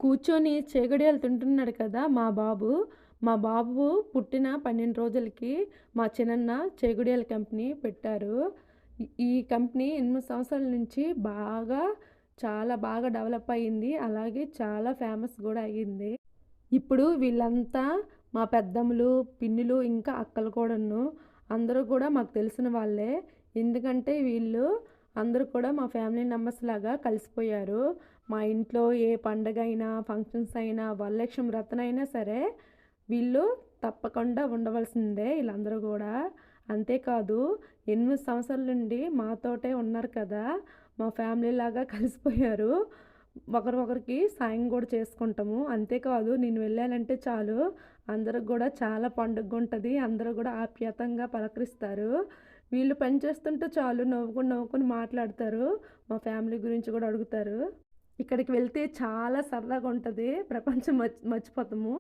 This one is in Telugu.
కూర్చొని చేగడియాలు తింటున్నాడు కదా మా బాబు. మా బాబు పుట్టిన 12 రోజులకి మా చిన్నన్న చేగడియాల కంపెనీ పెట్టారు. ఈ కంపెనీ 8 సంవత్సరాల నుంచి చాలా బాగా డెవలప్ అయింది. అలాగే చాలా ఫేమస్ గూడా అయ్యింది. ఇప్పుడు వీళ్ళంతా మా పెద్దమ్మలు, పిన్నులు, ఇంకా అక్కలు కూడాను. అందరూ కూడా మాకు తెలిసిన వాళ్ళే. ఎందుకంటే వీళ్ళు అందరూ కూడా మా ఫ్యామిలీ మెంబర్స్ లాగా కలిసిపోయారు. మా ఇంట్లో ఏ పండగైనా, ఫంక్షన్స్ అయినా, వరలక్ష్మి వ్రతమైనా సరే వీళ్ళు తప్పకుండా ఉండవలసిందే ఈళ్ళందరూ గూడా. అంతేకాదు 8 సంవత్సరాల నుండి మాతోటే ఉన్నారు కదా! మా ఫ్యామిలీలాగా కలిసిపోయారు. ఒకరికొకరికి సాయం గూడా చేసుకుంటాము. అంతేకాదు నేను వెళ్ళానంటే చాలు అందరికి గూడా చాలా పండుగగుంటది. అందరూ గూడా ఆప్యాయంగా పలకరిస్తారు. వీళ్ళు పని చేస్తుంటే చాలు నవ్వుకొని, నవ్వుకొని మాట్లాడతారు. మా ఫ్యామిలీ గురించి గూడా అడుగుతారు. ఇక్కడికి వెళ్తే చాలా సరదాగుంటది. ప్రపంచం మర్చిపోతాము.